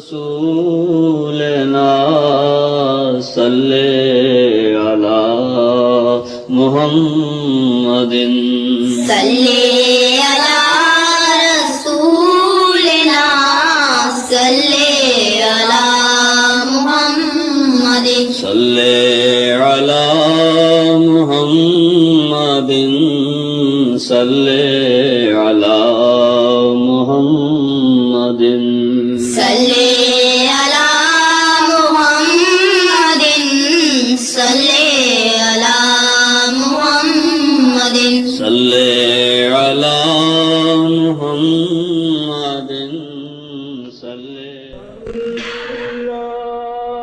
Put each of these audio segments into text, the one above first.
رسولنا صل على محمد صل على رسولنا صل على محمد صل على محمد صل على محمد صل على محمد صل على محمد صل على محمد صل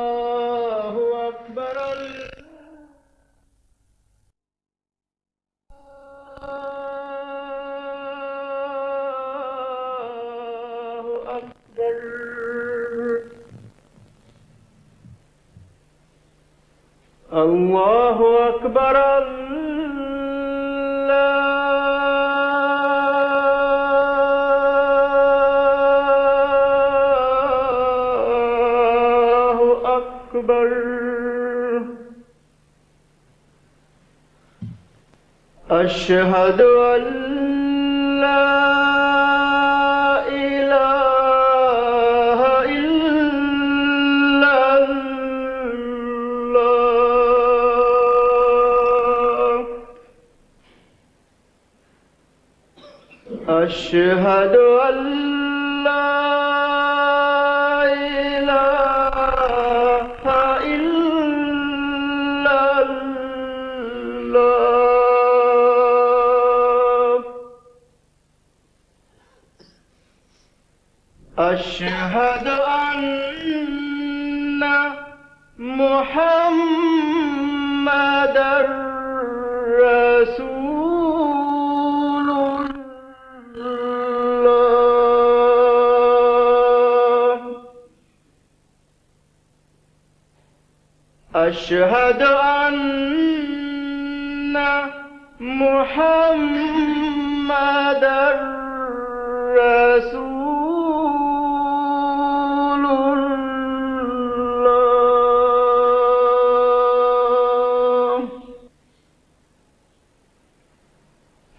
الله أكبر الله أكبر الله أكبر الله أكبر أشهد أن لا إله إلا الله أشهد أن لا إله إلا الله أشهد أن محمدًا رسول الله أشهد أن محمدًا رسول الله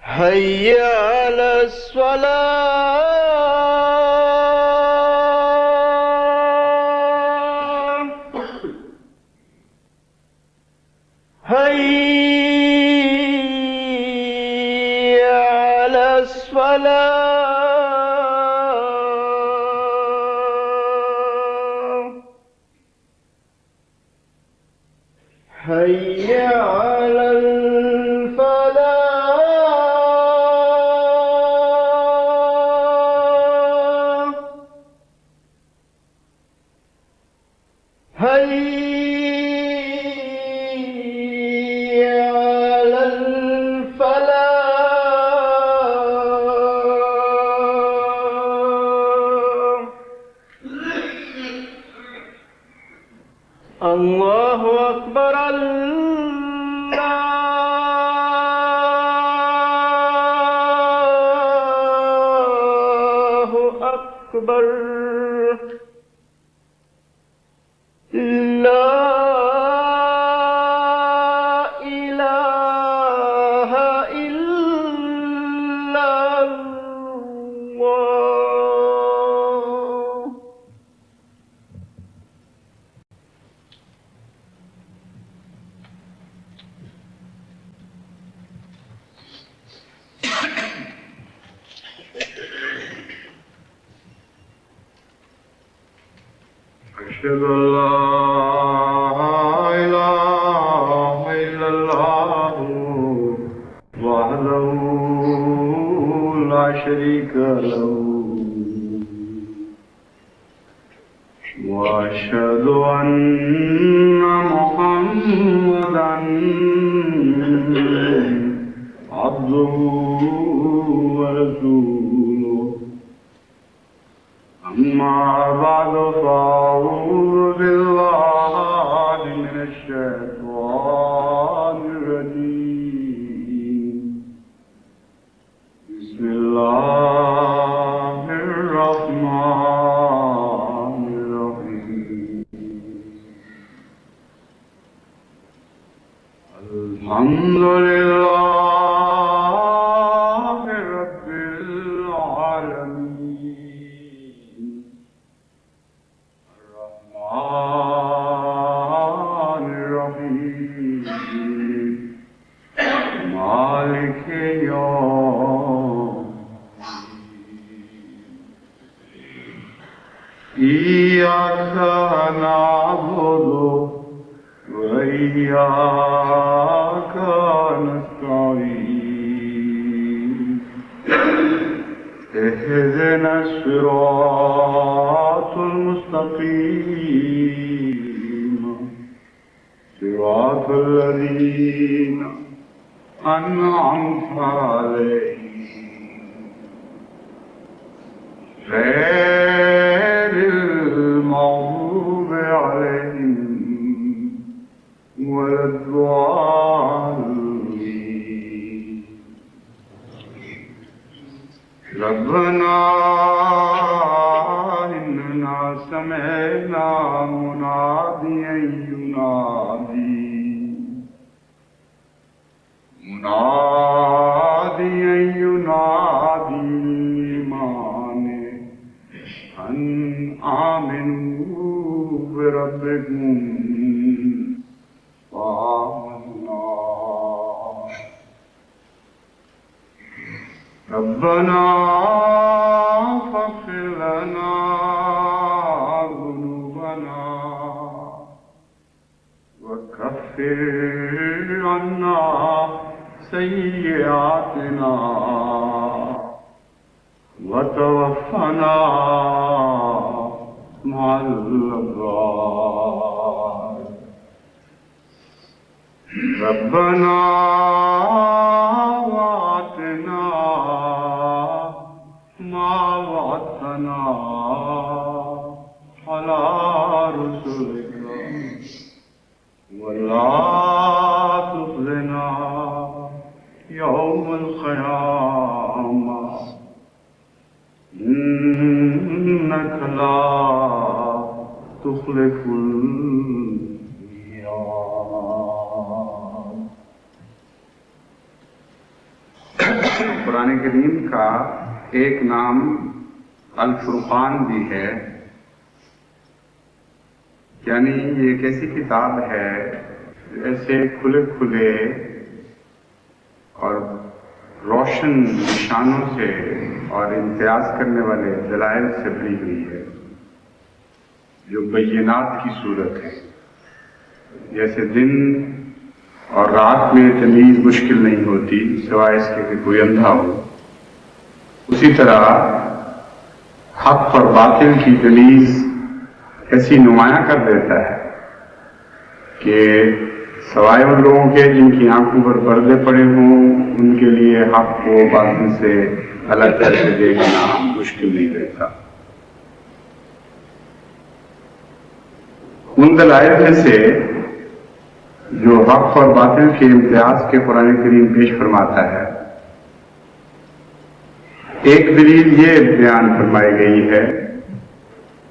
حي على الصلاة حي على الصلاة حي على الفلاح حي على الفلاح الله أكبر الله أكبر لا إله إلا الله أشهد أن لا إله إلا الله وحده لا شريك له وأشهد أن محمدًا عبده ورسوله أما بعد فأعوذ بالله من الشيطان الرجيم بسم الله الرحمن إياك نعبد وإياك نستعين اهدنا الصراط المستقيم صراط الذين أنعمت عليهم غير المغضوب عليهم ولا الضالين ربنا إننا سمعنا مناديا ينادي للإيمان أن آمنوا بربكم فآمنا ربنا فاغفر لنا ذنوبنا وكفر عنا سيئاتنا وتوفنا مع الأبرار ربنا وآتنا ما وعدتنا على رسلك ولا تخزنا يوم القيامة إنك لا تخلف الميعاد. قرآن کریم کا ایک نام الفرقان بھی ہے، یعنی یہ ایک ایسی کتاب ہے ایسے کھلے کھلے اور روشن نشانوں سے اور امتیاز کرنے والے دلائل سے بھری ہوئی ہے، جو بینات کی صورت ہے. جیسے دن اور رات میں تمیز مشکل نہیں ہوتی سوائے اس کے کہ کوئی اندھا ہو، اسی طرح حق اور باطل کی تمیز ایسی نمایاں کر دیتا ہے کہ سوائے ان لوگوں کے جن کی آنکھوں پر پردے پڑے ہوں ان کے لیے حق کو باطل سے الگ کر کے دیکھنا مشکل نہیں رہتا. ان دلائل میں سے جو حق اور باطل کے امتیاز کے قرآن کریم پیش فرماتا ہے، ایک دلیل یہ بیان فرمائی گئی ہے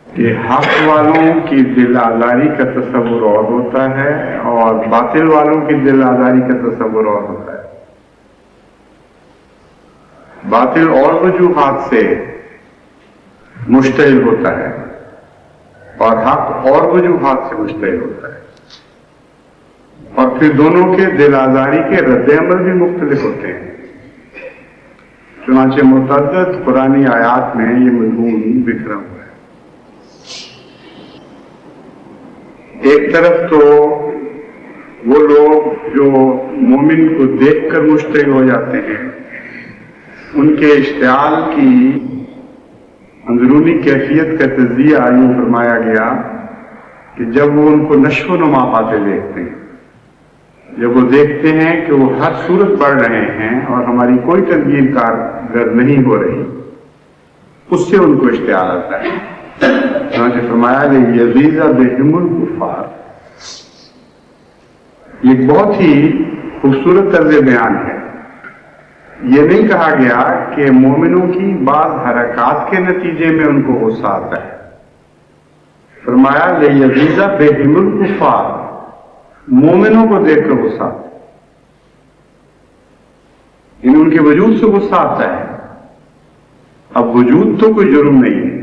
کہ حق والوں کی دل آزاری کا تصور اور ہوتا ہے اور باطل والوں کی دل آزاری کا تصور اور ہوتا ہے. باطل اور وجوہات سے مشتعل ہوتا ہے اور حق اور وجوہات سے مشتعل ہوتا ہے، اور پھر دونوں کے دل آزاری کے رد عمل بھی مختلف ہوتے ہیں. چنانچہ متعدد قرآنی آیات میں یہ مضمون بکھرا ہوا ہے. ایک طرف تو وہ لوگ جو مومن کو دیکھ کر مشتعل ہو جاتے ہیں، ان کے اشتعال کی اندرونی کیفیت کا تجزیہ یوں فرمایا گیا کہ جب وہ ان کو نشو و نما پاتے دیکھتے ہیں، جب وہ دیکھتے ہیں کہ وہ ہر صورت پڑھ رہے ہیں اور ہماری کوئی تدبیر کارگر نہیں ہو رہی، اس سے ان کو اشتعال آتا ہے. چنانچہ فرمایا کہ یزیز بہم الکفار، یہ بہت ہی خوبصورت طرز بیان ہے. یہ نہیں کہا گیا کہ مومنوں کی بعض حرکات کے نتیجے میں ان کو غصہ آتا ہے. فرمایا لیزیز بہم الکفار، مومنوں کو دیکھ کر غصہ آتا ہے، ان کے وجود سے غصہ آتا ہے. اب وجود تو کوئی جرم نہیں ہے،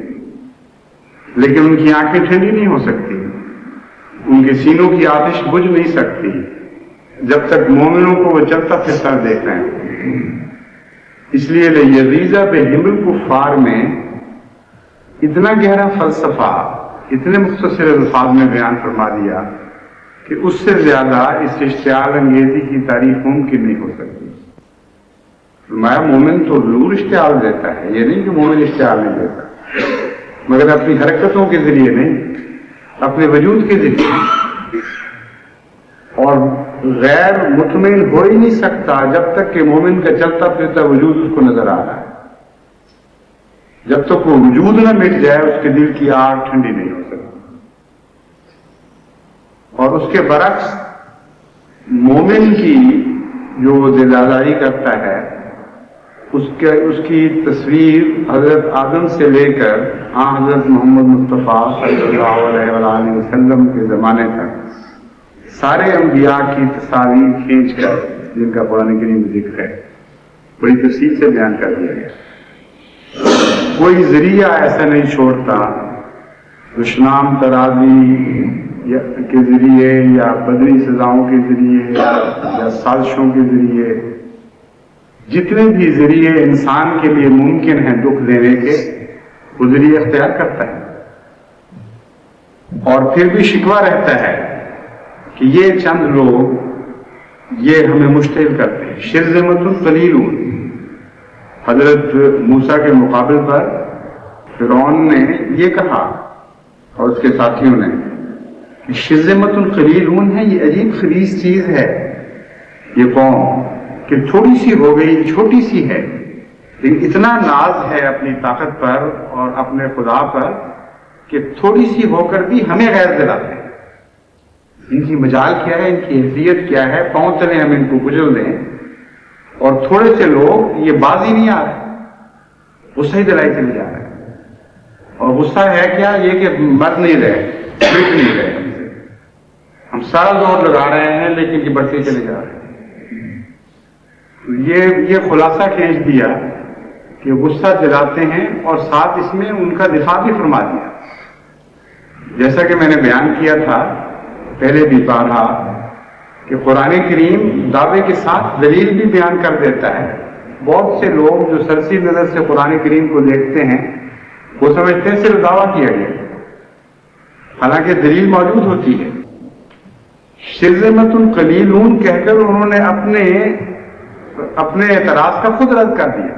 لیکن ان کی آنکھیں ٹھنڈی نہیں ہو سکتی، ان کے سینوں کی آتش بجھ نہیں سکتی جب تک مومنوں کو وہ چلتا پھرتا دیکھ رہے ہیں. اس لیے لیزیز بہم الکفار میں اتنا گہرا فلسفہ اتنے مختصر الفاظ میں بیان فرما دیا کہ اس سے زیادہ اس اشتعال انگیزی کی تعریف ممکن نہیں ہو سکتی. فرمایا مومن تو ضرور اشتعال دیتا ہے، یہ نہیں کہ مومن اشتعال نہیں دیتا، مگر اپنی حرکتوں کے ذریعے نہیں، اپنے وجود کے ذریعے. اور غیر مطمئن ہو ہی نہیں سکتا جب تک کہ مومن کا چلتا پھرتا وجود اس کو نظر آ رہا ہے. جب تک وہ وجود نہ مٹ جائے اس کے دل کی آگ ٹھنڈی نہیں ہو سکتی. اور اس کے برعکس مومن کی جو دل آزاری کرتا ہے اس کی تصویر حضرت آدم سے لے کر حضرت محمد مصطفیٰ صلی اللہ علیہ وآلہ وسلم کے زمانے تک سارے انبیاء کی تصاویر کھینچ کر، جن کا قرآن کریم میں ذکر ہے، بڑی تفصیل سے بیان کر دیا گیا. کوئی ذریعہ ایسا نہیں چھوڑتا دشنام ترازی کے ذریعے یا بدری سزاؤں کے ذریعے یا سازشوں کے ذریعے، جتنے بھی ذریعے انسان کے لیے ممکن ہیں دکھ دینے کے، وہ ذریعے اختیار کرتا ہے. اور پھر بھی شکوہ رہتا ہے کہ یہ چند لوگ یہ ہمیں مشتعل کرتے ہیں. شرذمۃ قلیلون، حضرت موسیٰ کے مقابل پر فرعون نے یہ کہا اور اس کے ساتھیوں نے کہ شرذمۃ قلیلون ہے، یہ عجیب خبیث چیز ہے یہ قوم کہ تھوڑی سی ہو گئی، چھوٹی سی ہے، لیکن اتنا ناز ہے اپنی طاقت پر اور اپنے خدا پر کہ تھوڑی سی ہو کر بھی ہمیں غیر دلاتے ہیں. ان کی مجال کیا ہے، ان کی حیثیت کیا ہے، پاؤں تلے ہم ان کو کچل دیں. اور تھوڑے سے لوگ یہ بازی نہیں آ رہے، غصہ ہی دلائی چلے جا رہے ہیں. اور غصہ ہے کیا، یہ کہ مر نہیں رہے، مٹ نہیں رہے ہم سے. ہم سارا زور لگا رہے ہیں لیکن یہ بڑھتے چلے جا رہے ہیں. یہ خلاصہ کھینچ دیا کہ غصہ دلاتے ہیں اور ساتھ اس میں ان کا دفاع بھی فرما دیا. جیسا کہ میں نے بیان کیا تھا پہلے بھی پڑھا کہ قرآن کریم دعوے کے ساتھ دلیل بھی بیان کر دیتا ہے. بہت سے لوگ جو سرسی نظر سے قرآن کریم کو دیکھتے ہیں وہ سمجھتے ہیں صرف دعویٰ کیا گیا، حالانکہ دلیل موجود ہوتی ہے. شرذمۃ قلیلون کہہ کر انہوں نے اپنے اعتراض کا خود رد کر دیا.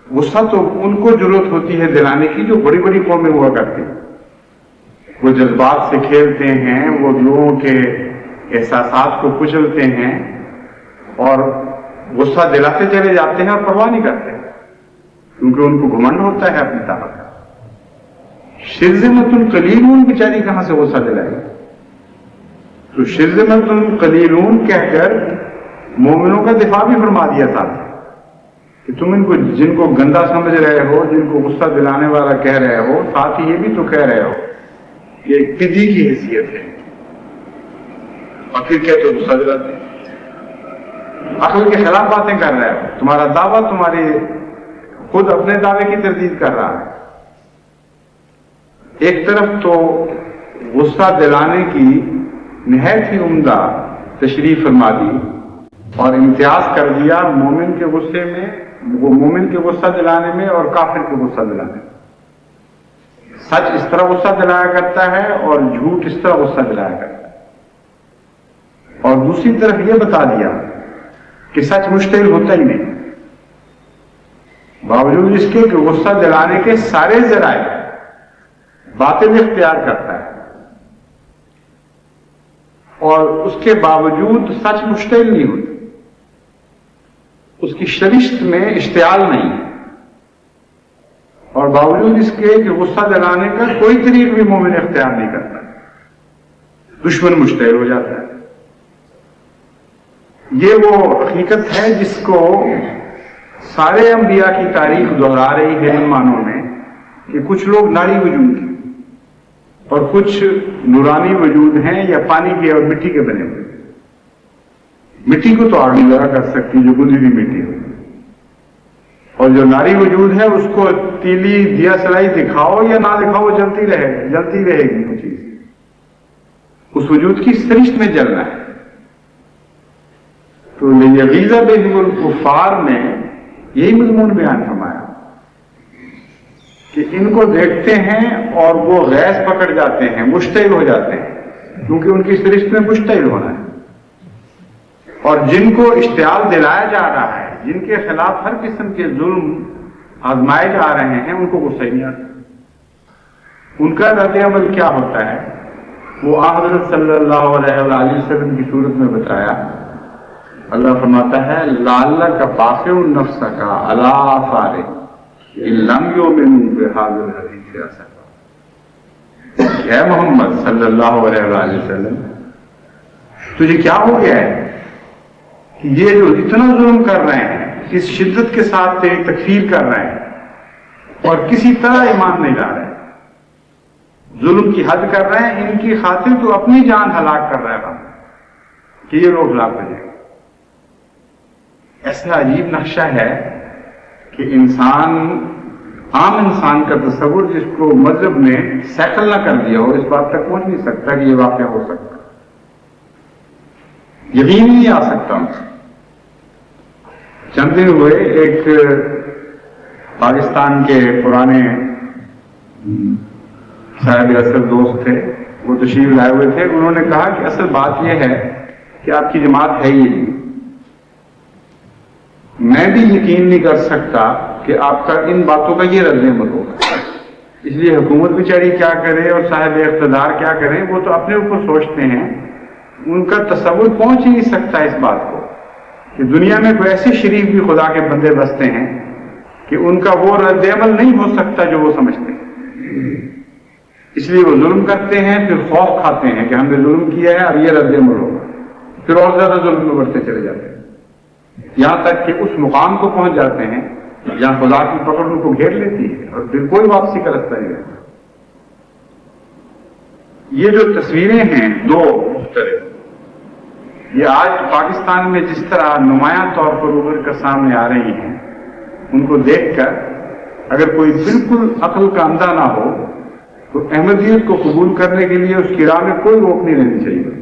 غصہ تو ان کو ضرورت ہوتی ہے دلانے کی جو بڑی بڑی قومیں ہوا کرتی ہیں. وہ جذبات سے کھیلتے ہیں، وہ لوگوں کے احساسات کو کچلتے ہیں اور غصہ دلاتے چلے جاتے ہیں اور پرواہ نہیں کرتے کیونکہ ان کو گھمنڈ ہوتا ہے اپنی طاقت کا. شرذمۃ قلیلون بیچاری کہاں سے غصہ دلائے گا؟ تو شرذمۃ قلیلون کہہ کر مومنوں کا دفاع بھی فرما دیا تھا کہ تم ان کو، جن کو گندا سمجھ رہے ہو، جن کو غصہ دلانے والا کہہ رہے ہو، ساتھ ہی یہ بھی تو کہہ رہے ہو یہ ایک پدی کی حیثیت ہے، اور پھر کیا تو غصہ دلاتے ہیں. عقل کے خلاف باتیں کر رہے ہو. تمہارا دعویٰ تمہارے خود اپنے دعوے کی تردید کر رہا ہے. ایک طرف تو غصہ دلانے کی نہایت ہی عمدہ تشریح فرما دی اور امتیاز کر دیا مومن کے غصے میں، وہ مومن کے غصہ دلانے میں اور کافر کے غصہ دلانے میں. سچ اس طرح غصہ دلایا کرتا ہے اور جھوٹ اس طرح غصہ دلایا کرتا ہے. اور دوسری طرف یہ بتا دیا کہ سچ مشتعل ہوتا ہی نہیں، باوجود اس کے کہ غصہ دلانے کے سارے ذرائع باطل اختیار کرتا ہے، اور اس کے باوجود سچ مشتعل نہیں ہوتی. اس کی شرشت میں اشتعال نہیں ہے، اور باوجود اس کے کہ غصہ دلانے کا کوئی طریق بھی مومن اختیار نہیں کرتا، دشمن مشتعل ہو جاتا ہے. یہ وہ حقیقت ہے جس کو سارے انبیاء کی تاریخ دہرا رہی ہے ان معنوں میں کہ کچھ لوگ ناری وجود ہیں اور کچھ نورانی وجود ہیں یا پانی کے اور مٹی کے بنے ہوئے. مٹی کو تو آگ نہیں لگا کر سکتی جو گندی ہوئی مٹی ہو، اور جو ناری وجود ہے اس کو تیلی دیا سلائی دکھاؤ یا نہ دکھاؤ جلتی رہے گی وہ چیز. اس وجود کی سرشت میں جلنا ہے. تو لیغیظ بہم الکفار میں یہی مضمون بیان فرمایا کہ ان کو دیکھتے ہیں اور وہ غیظ پکڑ جاتے ہیں، مشتعل ہو جاتے ہیں، کیونکہ ان کی اس رشتے میں مشتعل ہونا ہے، اور جن کو اشتعال دلایا جا رہا ہے، جن کے خلاف ہر قسم کے ظلم آزمائے جا رہے ہیں، ان کو غصہ نہیں آتا۔ ان کا رد عمل کیا ہوتا ہے وہ حضرت صلی اللہ علیہ وآلہ وسلم کی صورت میں بتایا۔ اللہ فرماتا ہے لعلک باخع نفسک علی آثارہم ان لم یؤمنوا بہذا الحدیث اسفا۔ اے محمد صلی اللہ علیہ وآلہ وسلم، تجھے کیا ہو گیا ہے کہ یہ جو اتنا ظلم کر رہے ہیں، اس شدت کے ساتھ تیری تکفیر کر رہے ہیں اور کسی طرح ایمان نہیں لا رہے، ظلم کی حد کر رہے ہیں، ان کی خاطر تو اپنی جان ہلاک کر رہا ہے کہ یہ لوگ ہلاک ہو جائیں۔ ایسا عجیب نقشہ ہے کہ عام انسان کا تصور جس کو مذہب نے سیکل نہ کر دیا ہو، اس بات تک پہنچ نہیں سکتا کہ یہ واقعہ ہو سکتا، یقین نہیں آ سکتا۔ چند دن ہوئے ایک پاکستان کے پرانے صاحب اصل دوست تھے، وہ تشریف لائے ہوئے تھے، انہوں نے کہا کہ اصل بات یہ ہے کہ آپ کی جماعت ہے ہی نہیں، میں بھی یقین نہیں کر سکتا کہ آپ کا ان باتوں کا یہ رد عمل ہوگا، اس لیے حکومت بیچاری کیا کرے اور صاحب اقتدار کیا کرے، وہ تو اپنے اوپر سوچتے ہیں، ان کا تصور پہنچ ہی نہیں سکتا اس بات کو کہ دنیا میں کوئی ایسے شریف بھی خدا کے بندے بستے ہیں کہ ان کا وہ رد عمل نہیں ہو سکتا جو وہ سمجھتے ہیں، اس لیے وہ ظلم کرتے ہیں، پھر خوف کھاتے ہیں کہ ہم نے ظلم کیا ہے اور یہ رد عمل ہوگا، پھر اور زیادہ ظلم میں بڑھتے چلے جاتے ہیں، یہاں تک کہ اس مقام کو پہنچ جاتے ہیں جہاں خدا کی پکڑ ان کو گھیر لیتی ہے اور پھر کوئی واپسی کا رستہ نہیں رہتا۔ یہ جو تصویریں ہیں دو مختلف، یہ آج پاکستان میں جس طرح نمایاں طور پر ابھر کر سامنے آ رہی ہیں، ان کو دیکھ کر اگر کوئی بالکل عقل کا اندھا نہ ہو تو احمدیت کو قبول کرنے کے لیے اس کی راہ میں کوئی روک نہیں رہنی چاہیے۔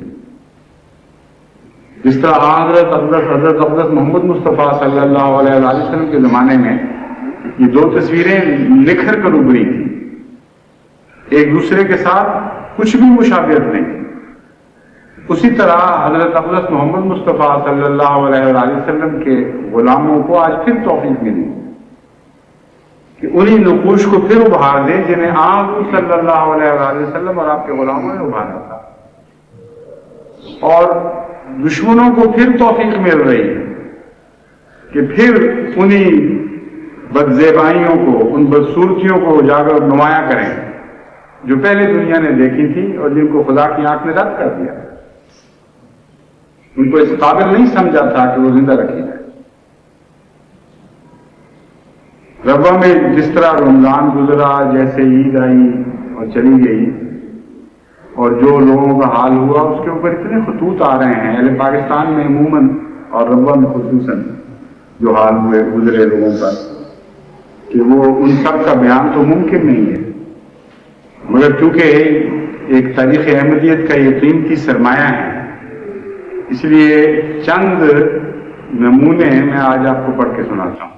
جس طرح حضرت اقدس محمد مصطفیٰ صلی اللہ علیہ وسلم کے زمانے میں یہ دو تصویریں نکھر کر ابھری تھی، ایک دوسرے کے ساتھ کچھ بھی مشابہت نہیں تھی، اسی طرح حضرت اقدس محمد مصطفیٰ صلی اللہ علیہ وسلم کے غلاموں کو آج پھر توفیق ملی کہ انہی نقوش کو پھر ابھار دیں جنہیں آپ صلی اللہ علیہ وسلم اور آپ کے غلاموں نے ابھارا تھا، اور دشمنوں کو پھر توفیق مل رہی ہے کہ پھر انہی بدزیبائیوں کو، ان بدصورتیوں کو اجاگر نمایاں کریں جو پہلے دنیا نے دیکھی تھی اور جن کو خدا کی آنکھ نے رد کر دیا، ان کو اس قابل نہیں سمجھا تھا کہ وہ زندہ رکھی جائے۔ ربا میں جس طرح رمضان گزرا، جیسے عید آئی اور چلی گئی، اور جو لوگوں کا حال ہوا اس کے اوپر اتنے خطوط آ رہے ہیں اہل پاکستان میں عموماً اور ربا میں خصوصاً جو حال ہوئے گزرے لوگوں کا، کہ وہ ان سب کا بیان تو ممکن نہیں ہے، مگر چونکہ ایک تاریخ احمدیت کا یہ قیمتی سرمایہ ہے، اس لیے چند نمونے میں آج آپ کو پڑھ کے سناتا ہوں۔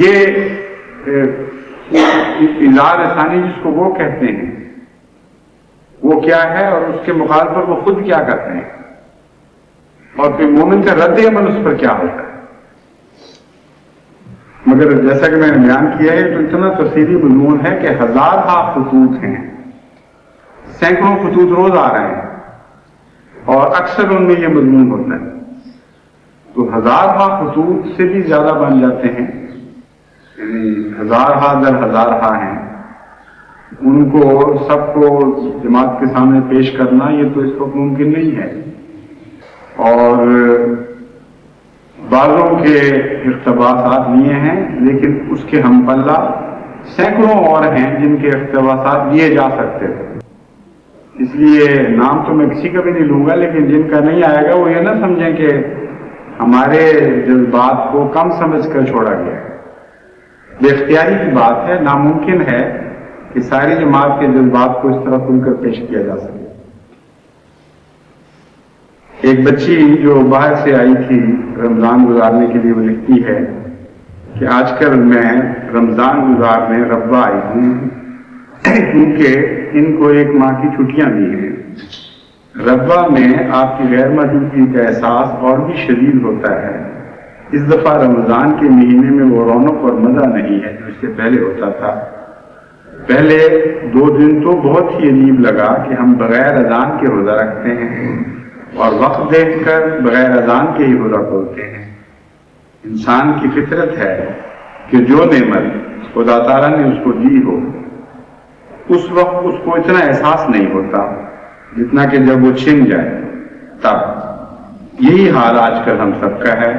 یہ اظہار ثانی جس کو وہ کہتے ہیں وہ کیا ہے اور اس کے مقابل پر وہ خود کیا کرتے ہیں، اور پھر مومن کا رد عمل اس پر کیا ہوتا ہے۔ مگر جیسا کہ میں نے بیان کیا ہے تو اتنا تفصیلی مضمون ہے کہ ہزارہ خطوط ہیں، سینکڑوں خطوط روز آ رہے ہیں، اور اکثر ان میں یہ مضمون ہوتا ہے، تو ہزارہ خطوط سے بھی زیادہ بن جاتے ہیں، یعنی ہزارہ در ہزارہ ہیں، ان کو سب کو جماعت کے سامنے پیش کرنا یہ تو اس وقت ممکن نہیں ہے، اور بعضوں کے اقتباسات لیے ہیں لیکن اس کے ہم پلہ سینکڑوں اور ہیں جن کے اقتباسات لیے جا سکتے تھے، اس لیے نام تو میں کسی کا بھی نہیں لوں گا، لیکن جن کا نہیں آئے گا وہ یہ نہ سمجھیں کہ ہمارے جذبات کو کم سمجھ کر چھوڑا گیا ہے، بے اختیاری کی بات ہے، ناممکن ہے کہ ساری جماعت کے جذبات کو اس طرح کھل کر پیش کیا جا سکے۔ ایک بچی جو باہر سے آئی تھی رمضان گزارنے کے لیے، وہ لکھتی ہے کہ آج کل میں رمضان گزارنے ربا آئی ہوں کیونکہ ان کو 1 ماہ کی چھٹیاں دی ہیں۔ ربا میں آپ کی غیر موجودگی کا احساس اور بھی شدید ہوتا ہے۔ اس دفعہ رمضان کے مہینے میں وہ رونق اور مزہ نہیں ہے جو اس سے پہلے ہوتا تھا۔ پہلے 2 دن تو بہت ہی عجیب لگا کہ ہم بغیر اذان کے روزہ رکھتے ہیں اور وقت دیکھ کر بغیر اذان کے ہی روزہ کھولتے ہیں۔ انسان کی فطرت ہے کہ جو نعمت خدا تعالیٰ نے اس کو دی ہو اس وقت اس کو اتنا احساس نہیں ہوتا جتنا کہ جب وہ چھن جائے تب۔ یہی حال آج کل ہم سب کا ہے۔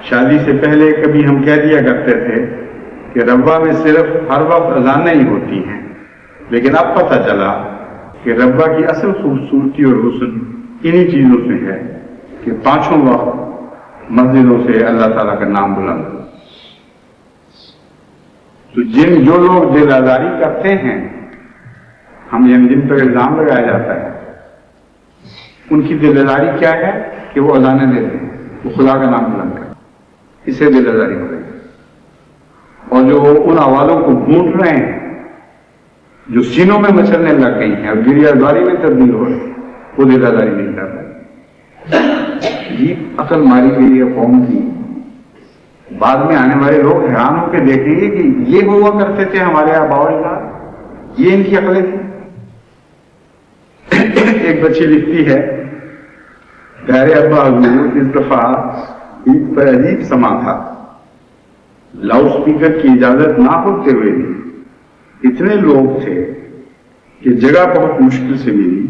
شادی سے پہلے کبھی ہم کہہ دیا کرتے تھے کہ ربا میں صرف ہر وقت اذانیں ہی ہوتی ہیں، لیکن اب پتہ چلا کہ ربا کی اصل خوبصورتی اور حسن انہی چیزوں سے ہے کہ 5 وقت مسجدوں سے اللہ تعالیٰ کا نام بلند ہو۔ تو جو لوگ دل آزاری کرتے ہیں، ہم جن پر الزام لگایا جاتا ہے، ان کی دل آزاری کیا ہے کہ وہ اذانیں دیتے ہیں، وہ خدا کا نام بلند کرتے ہیں، اسے دل آزاری ہو رہی ہے۔ اور جو ان آوازوں کو گونج رہے ہیں جو سینوں میں مچلنے لگ گئی ہیں اور گریہ زاری میں تبدیل ہو رہے ہیں، وہ دل آزاری نہیں کر رہے۔ عجیب عقل ماری گئی ہے قوم کی۔ بعد میں آنے والے لوگ حیران ہو کے دیکھیں گے کہ یہ ہوا کرتے تھے ہمارے آباء و اجداد، یہ ان کی عقلیں تھیں۔ ایک بچی لکھتی ہے، پیارے ابا حضور اس دفعہ عید پر عجیب سما تھا، لاؤڈ اسپیکر کی اجازت نہ ہوتے ہوئے بھی اتنے لوگ تھے کہ جگہ بہت مشکل سے ملی،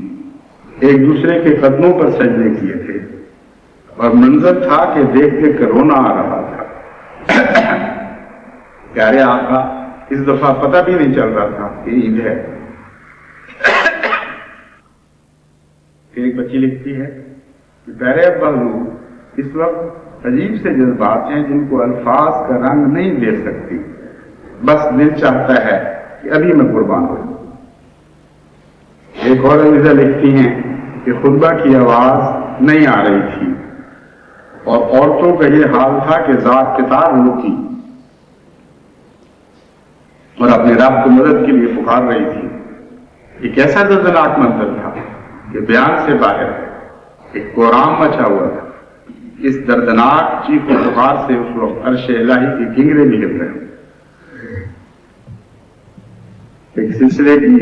ایک دوسرے کے قدموں پر سجدے کیے تھے اور منظر تھا کہ دیکھ کے رونا آ رہا تھا۔ پیارے آقا اس دفعہ پتہ بھی نہیں چل رہا تھا کہ عید ہے۔ پھر ایک بچی لکھتی ہے کہ پیارے ابا حضور اس وقت عجیب سے جذبات ہیں جن کو الفاظ کا رنگ نہیں دے سکتی، بس دل چاہتا ہے کہ ابھی میں قربان ہو جاؤں۔ ایک اور عزیزہ لکھتی ہیں کہ خطبہ کی آواز نہیں آ رہی تھی اور عورتوں کا یہ حال تھا کہ ذات قطار روتی اور اپنے رب کو مدد کے لیے پکار رہی تھی۔ ایک ایسا دردناک منظر تھا کہ بیان سے باہر ایک کوہرام مچا ہوا تھا۔ اس دردناک چیخ و پکار سے اس وقت عرش الہی کی گھنگرے نکل رہے۔ ایک سلسلے کی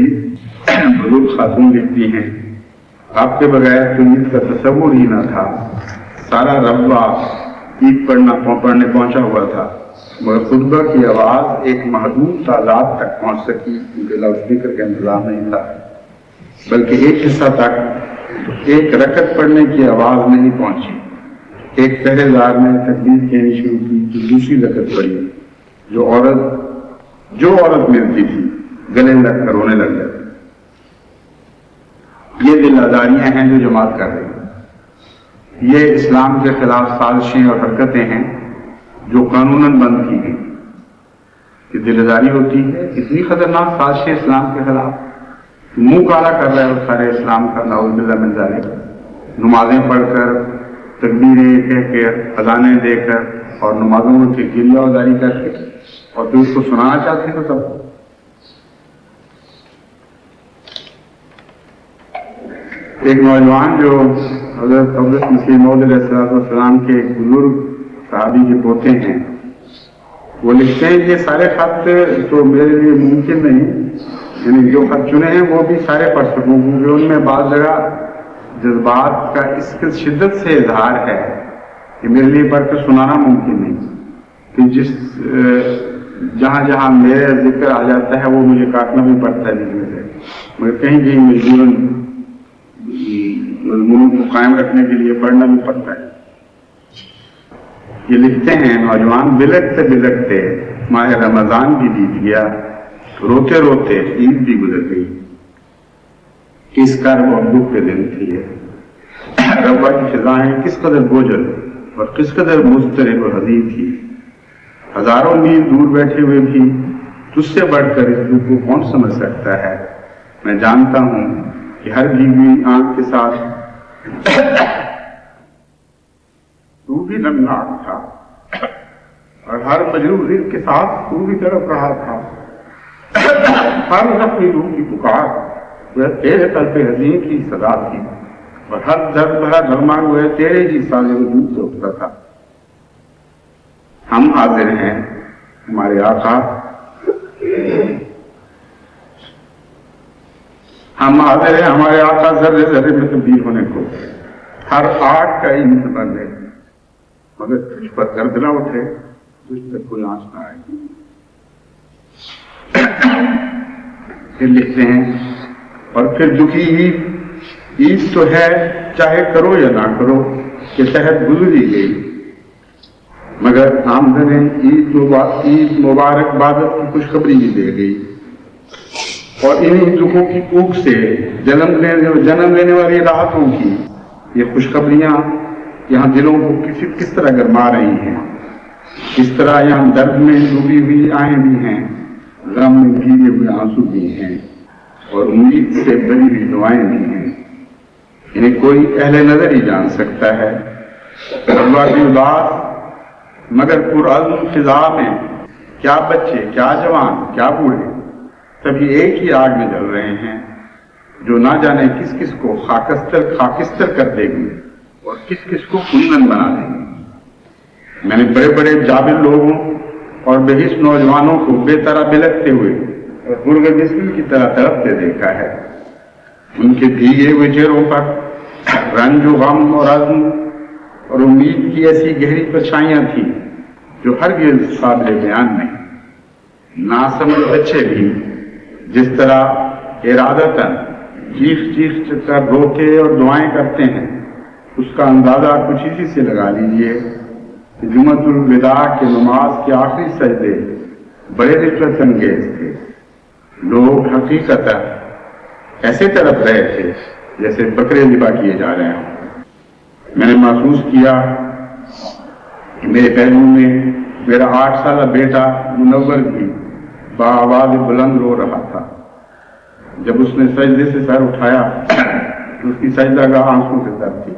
بزرگ خاتون لکھتی ہیں، آپ کے بغیر تو عید کا تصور ہی نہ تھا، سارا ربا عید پڑھنے پہنچا ہوا تھا، مگر خطبہ کی آواز ایک محدود تعداد تک پہنچ سکی کیونکہ لاؤڈ اسپیکر کا انتظام نہیں تھا، بلکہ ایک حصہ تک ایک رکعت پڑھنے کی آواز نہیں پہنچی۔ ایک پہرے دار نے تکبیر کہنی شروع کی تو دوسری رکعت پڑھی، جو عورت ملتی تھی گلے لگ کر رونے لگ جاتی۔ یہ دل آزاریاں ہیں جو جماعت کر رہی ہیں، یہ اسلام کے خلاف سازشیں اور حرکتیں ہیں جو قانوناً بند کی گئی۔ یہ دل آزاری ہوتی ہے، اتنی خطرناک سازشیں اسلام کے خلاف، منہ کالا کر رہے ہو سارے اسلام کا، نعوذ باللہ من ذالک، نمازیں پڑھ کر، تکبیریں کہہ کے، اذانیں دے کر اور نمازوں میں گریہ ازاری کر کے، اور پھر اس کو سنانا چاہتے ہیں تو سب۔ ایک نوجوان جو حضرت مسیح موعود علیہ السلام کے ایک بزرگ صحابی کے پوتے ہیں، وہ لکھتے ہیں یہ سارے خط تو میرے لیے ممکن نہیں، یعنی جو خط چنے ہیں وہ بھی سارے پڑھ سکوں کیونکہ ان میں بعض جگہ جذبات کا اس کی شدت سے اظہار ہے کہ میرے لیے پڑھ کر سنانا ممکن نہیں، کہ جہاں جہاں میرے ذکر آ جاتا ہے وہ مجھے کاٹنا بھی پڑتا ہے لکھنے سے، مگر کہیں کہیں مضمون کو قائم رکھنے کے لیے پڑھنا بھی پڑتا ہے۔ یہ لکھتے ہیں نوجوان بلکتے بلکتے ماہ رمضان بھی بیت گیا، روتے روتے عید بھی گزر گئی، اس کرب اور دکھ کے دن تھی ہے۔ ربا کی فضائیں کس قدر بوجھل اور کس قدر مضطرب اور حزین تھی، ہزاروں میل دور بیٹھے ہوئے بھی تجھ سے بڑھ کر اس دکھ کو کون سمجھ سکتا ہے۔ میں جانتا ہوں کہ ہر بھیگی آنکھ کے ساتھ تو بھی نمناک تھا اور اور ہر مجروح دل کے ساتھ تو بھی تڑپ رہا تھا. ہر زخمی روح کی پکار وہ تیرے قلب حزین کی صدا تھی اور ہر درد بھرا گرما وہ تیرے ہی سارے وجود سے اٹھتا تھا. ہم حاضر ہیں ہمارے آقا، ہم حاضر ہیں ہمارے آقا ذرے ذرے میں تبدیل ہونے کو. ہر آگ کا ایندھن بن ہے مگر تجھ پر درد نہ اٹھے، تجھ تک کوئی آنچ نہ آئے. پھر لکھتے ہیں اور پھر دکھی عید تو ہے چاہے کرو یا نہ کرو کہ تحت گزری گئی، مگر آمدن عید مبارک بادت کی خوشخبری بھی دے گئی. اور انہی دکھوں کی کوکھ سے جنم لینے والی راحتوں کی یہ خوشخبریاں یہاں دلوں کو کس طرح گرما رہی ہیں. کس طرح یہاں درد میں ڈوبی ہوئی آہیں بھی ہیں، غم میں گیرے ہوئے آنسو بھی ہیں، اور امید سے بری ہوئی دعائیں بھی ہیں. انہیں کوئی اہل نظر ہی جان سکتا ہے. اللہ کی اداس مگر پرعزم فضا میں کیا بچے، کیا جوان، کیا بوڑھے سبھی ایک ہی آگ میں جل رہے ہیں، جو نہ جانے کس کس کو خاکستر کر دے گی اور کس کس کو کندن بنا دے گی. میں نے بڑے بڑے جابر لوگوں اور بہش نوجوانوں کو بے طرح بلکتے ہوئے اور مرغ مسکین کی طرح تڑپتے دیکھا ہے. ان کے بھیگے ہوئے چہروں پر رنج و غم اور عزم اور امید کی ایسی گہری پرچھائیاں تھیں جو ہرگز قابل بیان نہیں. ناسمجھ بچے بھی جس طرح ارادتاً چیخ کر روتے اور دعائیں کرتے ہیں، اس کا اندازہ کچھ اسی سے لگا لیجئے کہ جمعۃ الوداع کے نماز کے آخری سجدے بڑے رشوت انگیز تھے. لوگ حقیقتاً ایسے تڑپ رہے تھے جیسے بکرے ذبح کیے جا رہے ہوں. میں نے محسوس کیا کہ میرے پہلو میں میرا 8 سالہ بیٹا منور بھی بآواز بلند رو رہا تھا. جب اس نے سجدے سے سر اٹھایا تو اس کی سجدہ گاہ آنسوں سے تر تھی،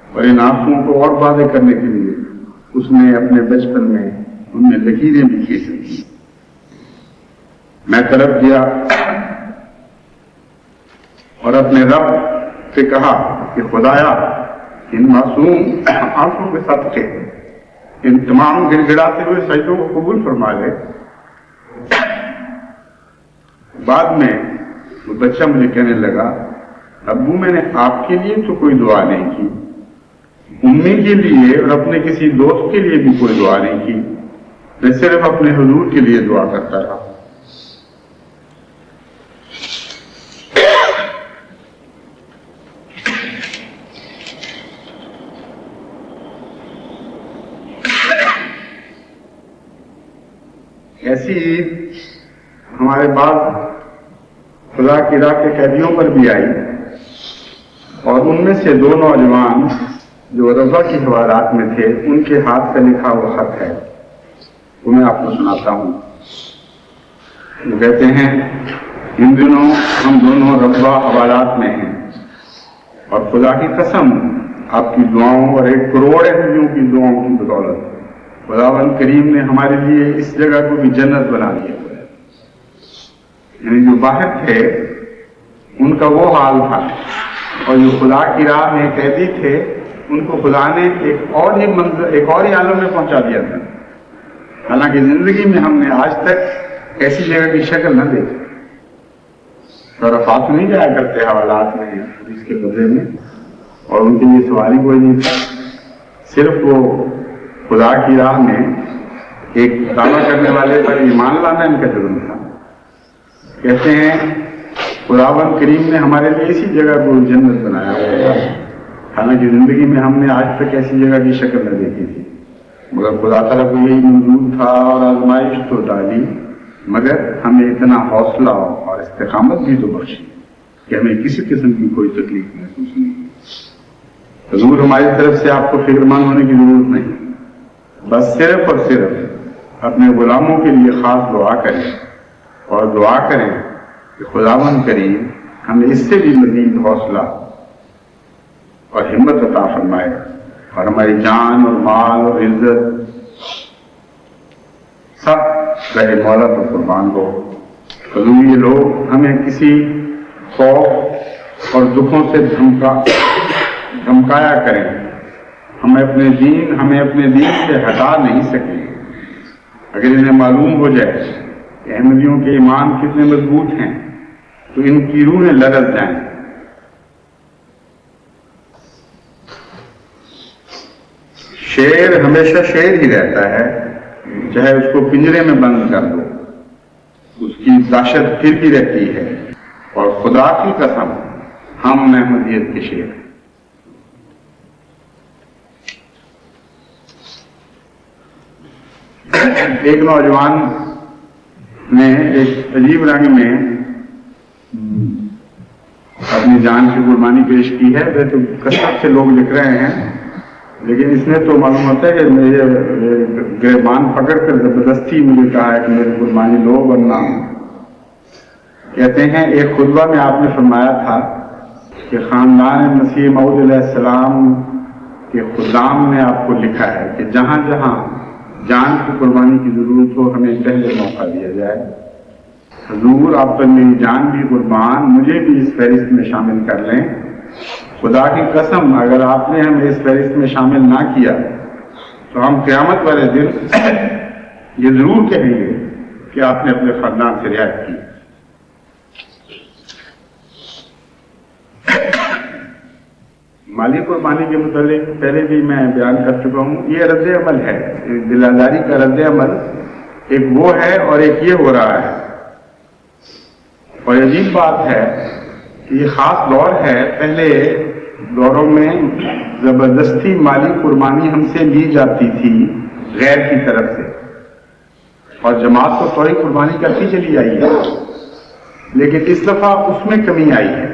اور ان آنسوؤں کو اور واضح کرنے کے لیے اس نے اپنے بچپن میں ان میں لکیریں بھی کھینچی تھیں. میں تڑپ گیا اور اپنے رب سے کہا کہ خدایا ان معصوم آنکھوں کے صدقے ان تمام گڑ گڑاتے ہوئے سجدوں کو قبول فرما لے. بعد میں وہ بچہ مجھے کہنے لگا، ابو میں نے آپ کے لیے تو کوئی دعا نہیں کی، امی کے لیے اور اپنے کسی دوست کے لیے بھی کوئی دعا نہیں کی، میں صرف اپنے حضور کے لیے دعا کرتا رہا. ایسی عید ہمارے بعد خدا کی راہ کے قیدیوں پر بھی آئی، اور ان میں سے 2 نوجوان جو رضا کی حوالات میں تھے ان کے ہاتھ سے لکھا ہوا خط ہے، وہ میں آپ کو سناتا ہوں. وہ کہتے ہیں، ان دنوں ہم دونوں رضا حوالات میں ہیں، اور خدا کی قسم آپ کی دعاؤں اور 1 کروڑ اہلیوں کی دعاؤں کی بدولت خداوند کریم نے ہمارے لیے اس جگہ کو بھی جنت بنا دیا. یعنی جو باہر تھے ان کا وہ حال تھا، اور جو خدا کی راہ میں قیدی تھے ان کو خدا نے ایک اور ہی عالم میں پہنچا دیا تھا. حالانکہ زندگی میں ہم نے آج تک ایسی جگہ کی شکل نہ دیکھی. رفات نہیں جایا کرتے حوالات میں اس کے بدلے میں، اور ان کے لیے سوال ہی کوئی نہیں تھا. صرف وہ خدا کی راہ میں ایک دعویٰ کرنے والے پر ایمان لانا ان کا جرم تھا. کہتے ہیں خداوند کریم نے ہمارے لیے اسی جگہ کو جنت بنایا ہوا ہے، حالانکہ زندگی میں ہم نے آج تک ایسی جگہ کی شکل نہ دیکھی تھی. مگر خدا تعالیٰ کو یہی منظور تھا، اور آزمائش تو ڈالی، مگر ہمیں اتنا حوصلہ اور استقامت بھی تو بخشی کہ ہمیں کسی قسم کی کوئی تکلیف محسوس نہیں. حضور ہماری طرف سے آپ کو فکر مند ہونے کی ضرورت نہیں، بس صرف اور صرف اپنے غلاموں کے لیے خاص دعا کریں، اور دعا کریں کہ خداوند کریم ہمیں اس سے بھی مزید حوصلہ اور ہمت عطا فرمائے، اور ہماری جان اور مال اور عزت رہے مولا تو قربان ہو. حضور یہ لوگ ہمیں کسی خوف اور دکھوں سے دھمکایا کریں، ہمیں اپنے دین سے ہٹا نہیں سکیں. اگر انہیں معلوم ہو جائے کہ احمدیوں کے ایمان کتنے مضبوط ہیں تو ان کی روحیں لرز جائیں. شیر ہمیشہ شیر ہی رہتا ہے، چاہے اس کو پنجرے میں بند کر دو، اس کی دہشت پھر بھی رہتی ہے. اور خدا کی قسم ہم احمدیت کے شیر ہیں. ایک نوجوان نے ایک عجیب رنگ میں اپنی جان کی قربانی پیش کی ہے. وہ تو کثرت سے لوگ لکھ رہے ہیں، لیکن اس نے تو معلوم ہوتا ہے کہ مجھے گریبان پکڑ کر زبردستی مجھے کہا ہے کہ میری قربانی لو ورنہ. کہتے ہیں ایک خطبہ میں آپ نے فرمایا تھا کہ خاندان مسیح موعود علیہ السلام کے خدام نے آپ کو لکھا ہے کہ جہاں جہاں جان کی قربانی کی ضرورت ہو ہمیں پہلے موقع دیا جائے. حضور آپ پر میری جان بھی قربان، مجھے بھی اس فہرست میں شامل کر لیں. خدا کی قسم اگر آپ نے ہمیں اس فہرست میں شامل نہ کیا تو ہم قیامت والے دن یہ ضرور کہیں گے کہ آپ نے اپنے خاندان سے رعایت کی. مالی قربانی کے متعلق پہلے بھی میں بیان کر چکا ہوں. یہ رد عمل ہے، دل آزاری کا رد عمل ایک وہ ہے اور ایک یہ ہو رہا ہے. اور عجیب بات ہے کہ یہ خاص دور ہے. پہلے دوروں میں زبردستی مالی قربانی ہم سے لی جاتی تھی غیر کی طرف سے، اور جماعت تو فوری قربانی کرتی چلی آئی ہے، لیکن اس دفعہ اس میں کمی آئی ہے.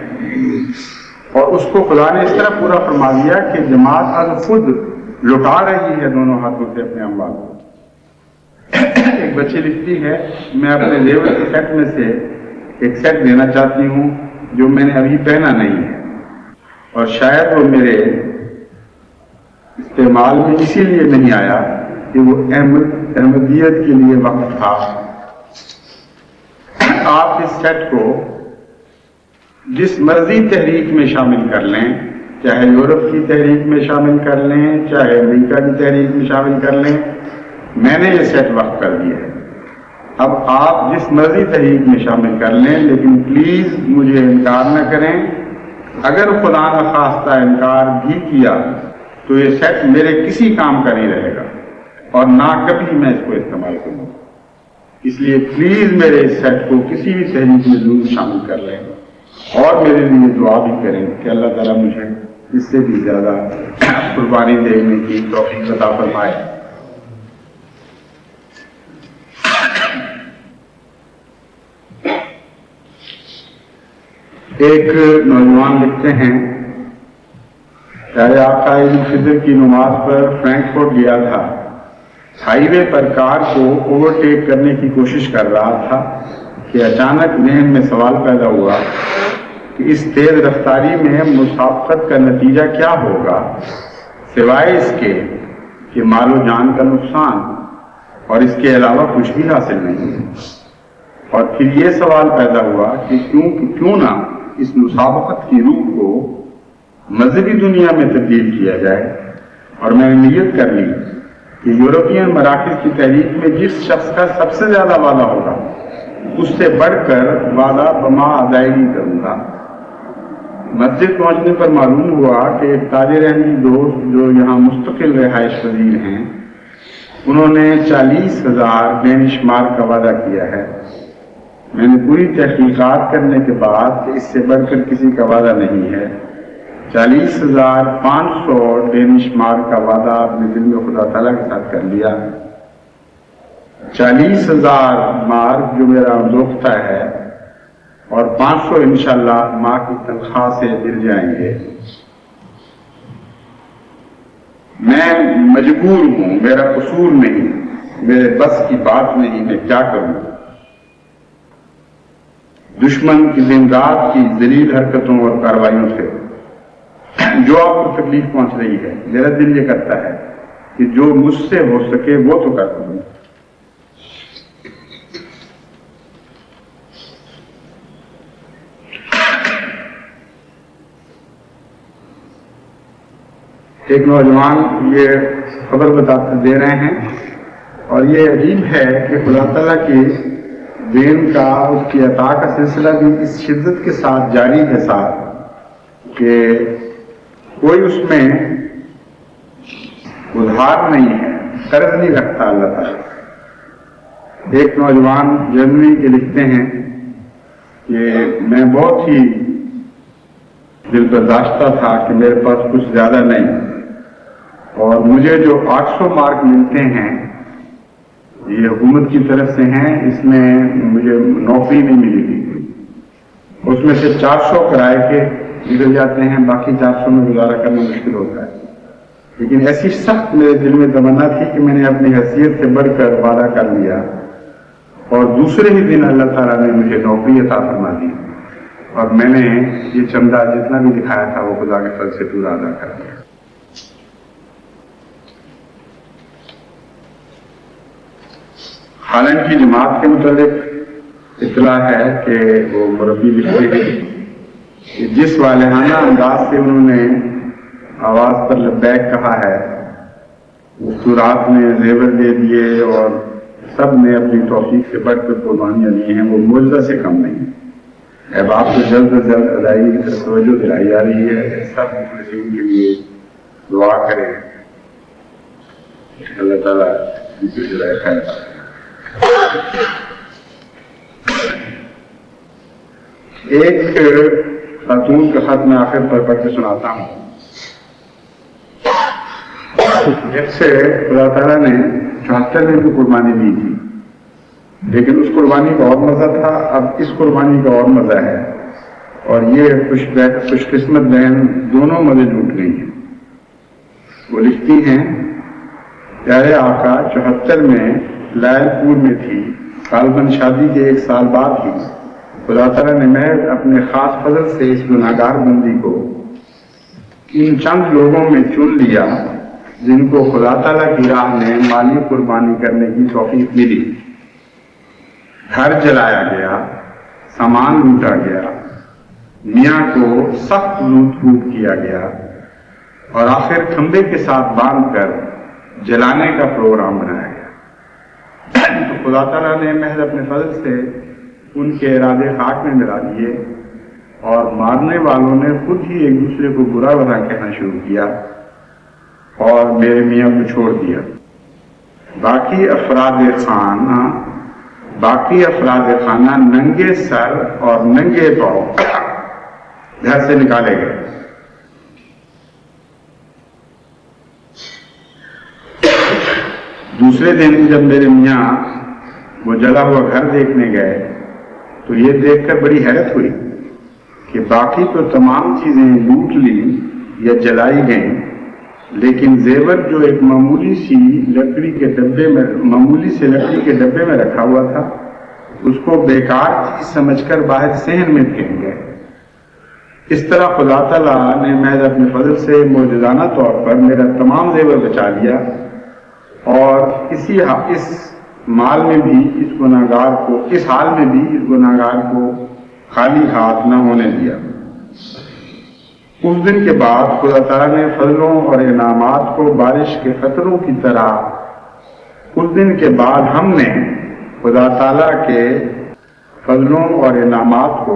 اور اس کو خدا نے اس طرح پورا فرما دیا کہ جماعت اب خود لٹا رہی ہے دونوں ہاتھوں سے اپنے اموال کو. ایک بچی لکھتی ہے میں اپنے زیور کے سیٹ میں سے ایک سیٹ دینا چاہتی ہوں جو میں نے ابھی پہنا نہیں ہے، اور شاید وہ میرے استعمال میں اسی لیے نہیں آیا کہ وہ احمدیت کے لیے وقف تھا. آپ اس سیٹ کو جس مرضی تحریک میں شامل کر لیں، چاہے یورپ کی تحریک میں شامل کر لیں، چاہے امریکہ کی تحریک میں شامل کر لیں، میں نے یہ سیٹ وقف کر دیا ہے. اب آپ جس مرضی تحریک میں شامل کر لیں، لیکن پلیز مجھے انکار نہ کریں. اگر خدا نخواستہ انکار بھی کیا تو یہ سیٹ میرے کسی کام کا نہیں رہے گا اور نہ کبھی میں اس کو استعمال کروں. اس لیے پلیز میرے اس سیٹ کو کسی بھی تحریک میں ضرور شامل کر لیں اور میرے لیے دعا بھی کریں کہ اللہ تعالیٰ مجھے اس سے بھی زیادہ قربانی دینے کی توفیق عطا فرمائے. ایک نوجوان لکھتے ہیں پیارے آقا عید الفطر کی نماز پر فرینکفرٹ گیا تھا. ہائی وے پر کار کو اوورٹیک کرنے کی کوشش کر رہا تھا کہ اچانک ذہن میں سوال پیدا ہوا کہ اس تیز رفتاری میں مسابقت کا نتیجہ کیا ہوگا سوائے اس کے کہ مال و جان کا نقصان، اور اس کے علاوہ کچھ بھی حاصل نہیں. اور پھر یہ سوال پیدا ہوا کہ کیوں نہ اس مسابقت کی روح کو مذہبی دنیا میں تبدیل کیا جائے. اور میں نے نیت کر لی کہ یورپین مراکز کی تحریک میں جس شخص کا سب سے زیادہ وعدہ ہوگا اس سے بڑھ کر وعدہ بما ادائیگی کروں گا. مسجد پہنچنے پر معلوم ہوا کہ ایک تاجر احمدی دوست جو یہاں مستقل رہائش پذیر ہیں، انہوں نے 40,000 ڈینش مارک کا وعدہ کیا ہے. میں نے پوری تحقیقات کرنے کے بعد کہ اس سے بڑھ کر کسی کا وعدہ نہیں ہے. 40,500 ڈینش مارک کا وعدہ اپنے دل میں خدا تعالیٰ کے ساتھ کر لیا. 40,000 مارک جو میرا دوختہ ہے اور 500 انشاءاللہ ماں کی تنخواہ سے مل جائیں گے. میں مجبور ہوں، میرا قصور نہیں، میرے بس کی بات نہیں، میں کیا کروں. دشمن کی دن رات کی ذلیل حرکتوں اور کارروائیوں سے جو آپ کو تکلیف پہنچ رہی ہے، میرا دل یہ کرتا ہے کہ جو مجھ سے ہو سکے وہ تو کر دوں. ایک نوجوان یہ خبر بتاتے دے رہے ہیں اور یہ عجیب ہے کہ خدا تعالیٰ کی دین کا، اس کی عطا کا سلسلہ بھی اس شدت کے ساتھ جاری ہے ساتھ کہ کوئی اس میں ادھار نہیں ہے، قرض نہیں رکھتا اللہ تعالیٰ۔ ایک نوجوان جرمنی کے لکھتے ہیں کہ میں بہت ہی دل برداشتہ تھا کہ میرے پاس کچھ زیادہ نہیں، اور مجھے جو 800 مارک ملتے ہیں یہ حکومت کی طرف سے ہیں، اس میں مجھے نوکری نہیں ملی تھی، اس میں سے 400 کرائے کے نکل جاتے ہیں، باقی 400 میں گزارا کرنا مشکل ہوتا ہے۔ لیکن ایسی سخت میرے دل میں تمنا تھی کہ میں نے اپنی حیثیت سے بڑھ کر وعدہ کر لیا، اور دوسرے ہی دن اللہ تعالیٰ نے مجھے نوکری عطا فرما دی، اور میں نے یہ چندہ جتنا بھی دکھایا تھا وہ خدا کے فضل سے پورا ادا کر دیا۔ ہالینڈ کی جماعت کے متعلق اطلاع ہے کہ وہ مربی لکھتے ہیں کہ جس والہانہ انداز سے انہوں نے آواز پر لبیک کہا ہے، مستورات نے زیور دے دیے اور سب نے اپنی توفیق سے بڑھ کر قربانیاں دی ہیں، وہ معجزہ سے کم نہیں ہے۔ اب آپ کو جلد از جلد ادائیگی کی طرف توجہ دلائی جا رہی ہے، سب مخلصین کے لیے دعا کریں، اللہ تعالیٰ ان کی جزائے خیر۔ ایک خاتون کا خط میں آخر پر پڑھ کے سناتا ہوں، جس سے خدا تعالیٰ نے 74 دن کی قربانی دی تھی، لیکن اس قربانی کا اور مزہ تھا، اب اس قربانی کا اور مزہ ہے، اور یہ خوش قسمت بہن دونوں مزے لوٹ گئی ہیں۔ وہ لکھتی ہیں، پیارے آقا 74 میں لائل پور میں تھی، غالباً شادی کے 1 سال بعد ہی خدا تعالیٰ نے محض اپنے خاص فضل سے اس گناہگار بندی کو ان چند لوگوں میں چن لیا جن کو خدا تعالیٰ کی راہ میں مالی قربانی کرنے کی توفیق ملی۔ گھر جلایا گیا، سامان لوٹا گیا، میاں کو سخت لوٹ پھوٹ کیا گیا، اور آخر کھمبے کے ساتھ باندھ کر جلانے کا پروگرام بنایا گیا۔ تو خدا تعالیٰ نے محض اپنے فضل سے ان کے ارادے خاک میں ملا دیے، اور مارنے والوں نے خود ہی ایک دوسرے کو برا بھلا کہنا شروع کیا اور میرے میاں کو چھوڑ دیا۔ باقی افراد خانہ ننگے سر اور ننگے پاؤں گھر سے نکالے گئے۔ دوسرے دن جب میرے میاں وہ جلا ہوا گھر دیکھنے گئے تو یہ دیکھ کر بڑی حیرت ہوئی کہ باقی تو تمام چیزیں لوٹ لی یا جلائی گئیں، لیکن زیور جو ایک معمولی سے لکڑی کے ڈبے میں رکھا ہوا تھا، اس کو بیکار چیز سمجھ کر باہر صحن میں پھینک گئے۔ اس طرح خدا تعالیٰ نے محض اپنے فضل سے معجزانہ طور پر میرا تمام زیور بچا لیا، اور اس حال میں بھی اس گناہگار کو خالی ہاتھ نہ ہونے دیا۔ اس دن کے بعد خدا تعالیٰ نے فضلوں اور انعامات کو بارش کے قطروں کی طرح، اس دن کے بعد ہم نے خدا تعالیٰ کے فضلوں اور انعامات کو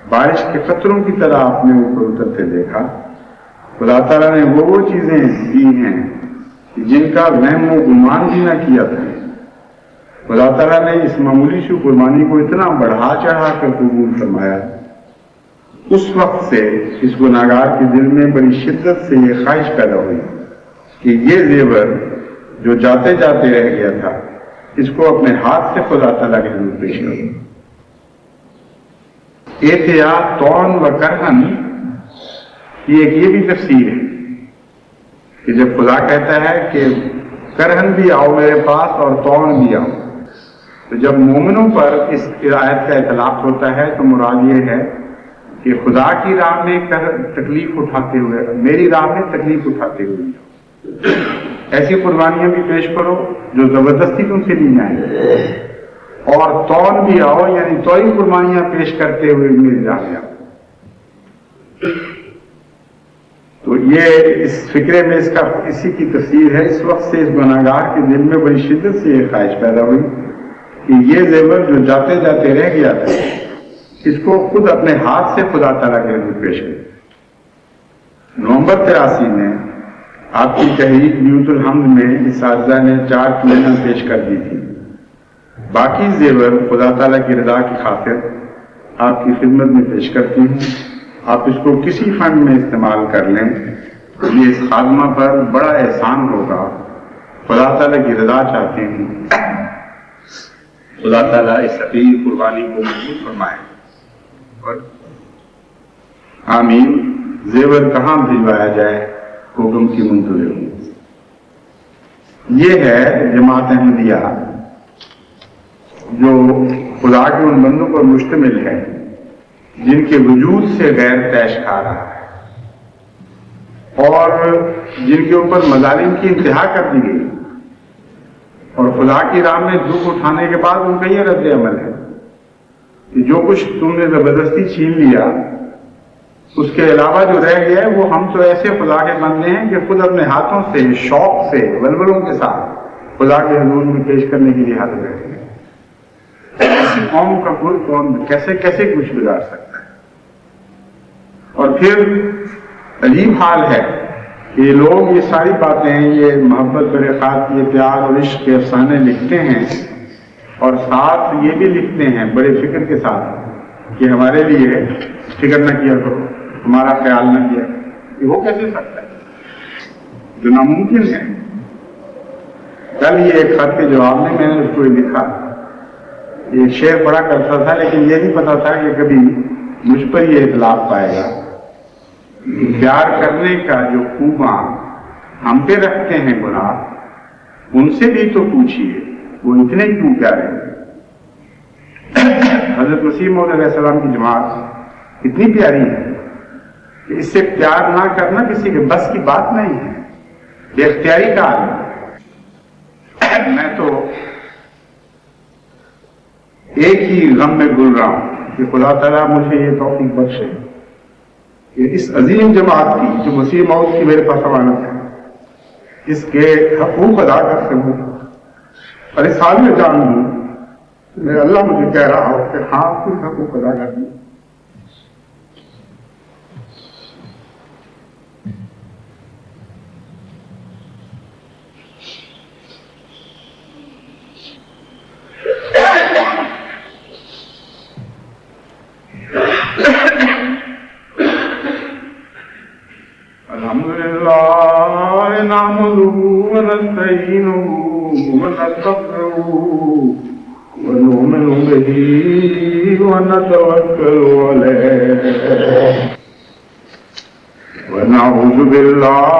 بارش کے قطروں کی طرح اپنے اوپر اترتے دیکھا۔ خدا تعالیٰ نے وہ چیزیں دی ہیں جن کا وہم و گمان بھی نہ کیا تھا۔ خدا تعالیٰ نے اس معمولی سی قربانی کو اتنا بڑھا چڑھا کر قبول فرمایا۔ اس وقت سے اس گناہگار کے دل میں بڑی شدت سے یہ خواہش پیدا ہوئی کہ یہ زیور جو جاتے جاتے رہ گیا تھا، اس کو اپنے ہاتھ سے خدا تعالیٰ کے حضور پیش کروں۔ احتیاط طعن و کرہن کی ایک یہ بھی تفسیر ہے کہ جب خدا کہتا ہے کہ کرہن بھی آؤ میرے پاس اور طعن بھی آؤ، تو جب مومنوں پر اس آیت کا اطلاق ہوتا ہے تو مراد یہ ہے کہ خدا کی راہ میں تکلیف اٹھاتے ہوئے، میری راہ میں تکلیف اٹھاتے ہوئے ایسی قربانیاں بھی پیش کرو جو زبردستی تم سے لی جائیں، اور طعن بھی آؤ یعنی توئی قربانیاں پیش کرتے ہوئے میری راہ میں آؤ۔ تو یہ اس فکرے میں اسی کی تفسیر ہے. اس وقت سے اس گناہگار کے دل میں بڑی شدت سے یہ خواہش پیدا ہوئی کہ یہ زیور جو جاتے جاتے رہ گیا تھا اس کو خود اپنے ہاتھ سے خدا تعالیٰ کے حضور پیش کرے. نومبر 83 میں آپ کی تحریک نیوت الحمد میں اساتذہ نے 4 کلیاں پیش کر دی تھی. باقی زیور خدا تعالیٰ کی رضا کی خاطر آپ کی خدمت میں پیش کرتی ہوں. آپ اس کو کسی فن میں استعمال کر لیں. یہ اس خادمہ پر بڑا احسان ہوگا. خدا تعالیٰ کی رضا چاہتے ہیں. خدا تعالیٰ اس حقیقی قربانی کو قبول فرمائے. اور آمین. زیور کہاں بھجوایا جائے؟ حکم کی منتظر ہوں. یہ ہے جماعت احمدیہ جو خدا کے ان بندوں پر مشتمل ہے جن کے وجود سے غیر پیش کھا رہا ہے اور جن کے اوپر مظالم کی انتہا کر دی گئی اور خدا کی راہ میں دکھ اٹھانے کے بعد ان کا یہ رد عمل ہے کہ جو کچھ تم نے زبردستی چھین لیا اس کے علاوہ جو رہ گیا ہے وہ ہم تو ایسے خدا کے بندے ہیں کہ خود اپنے ہاتھوں سے شوق سے ولولوں کے ساتھ خدا کے حضور میں پیش کرنے کے لیے حاضر رہتے ہیں. ایسی قوم کا کوئی قوم کیسے کچھ بگاڑ سکتا ہے؟ اور پھر عجیب حال ہے کہ لوگ یہ ساری باتیں یہ محبت برکات یہ پیار اور عشق کے افسانے لکھتے ہیں اور ساتھ یہ بھی لکھتے ہیں بڑے فکر کے ساتھ کہ ہمارے لیے فکر نہ کیا کرو, ہمارا خیال نہ کیا کرو. وہ کیسے سکتا ہے؟ جو ناممکن ہے. کل یہ ایک خط کے جواب میں نے اس کو لکھا. ایک شعر پڑھا کرتا تھا لیکن یہ نہیں پتا تھا کہ کبھی مجھ پر یہ اطلاق پائے گا. پیار کرنے کا جو خوباں ہم پہ رکھتے ہیں گناہ ان سے بھی تو پوچھیے وہ اتنے کیوں پیارے ہیں. حضرت مسیح موعود علیہ السلام کی جماعت اتنی پیاری ہے کہ اس سے پیار نہ کرنا کسی کے بس کی بات نہیں ہے. بے اختیاری کا عالم. میں تو ایک ہی غم میں گل رہا ہوں کہ خدا تعالیٰ مجھے یہ توفیق بخشے کہ اس عظیم جماعت کی جو مسیح موعود کی میرے پاس امانت ہے اس کے حقوق ادا کر سکوں اور اس حال میں جانوں کہ اللہ مجھے کہہ رہا ہو کہ ہاں کچھ حقوق ادا کر دیں. الحمدللہ نحمده ونستعینه ونستغفره ونؤمن به ونتوکل علیہ ونعوذ باللہ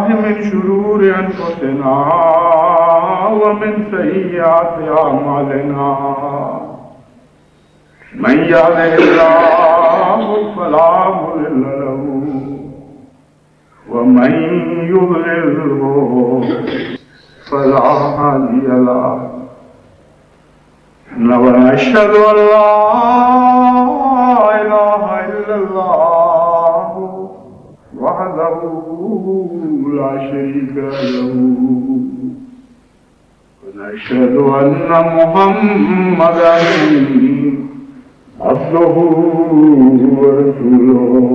من شرور انفسنا ومن سیئات اعمالنا من يهده الله فلا مضل له ومن يضلله فلا هادي له ونشهد أن لا إله إلا الله وحده لا شريك له ونشهد أن محمدا عبده ورسوله.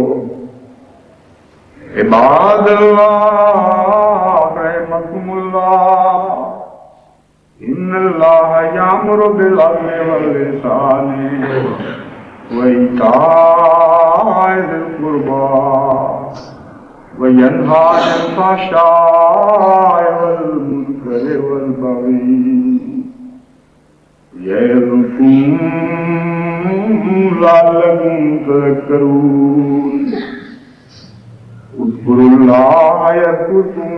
عباد الله رحمكم الله إن الله يأمر بالعدل والإحسان وإيتاء ذي القربى وينهى عن الفحشاء والمنكر والبغي يعظكم لعلكم تذكرون. اذكروا الله يذكركم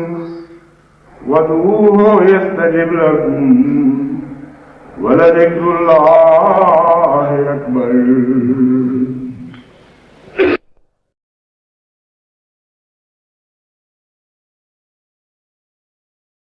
وادعوه يستجب لكم ولذكر الله أكبر.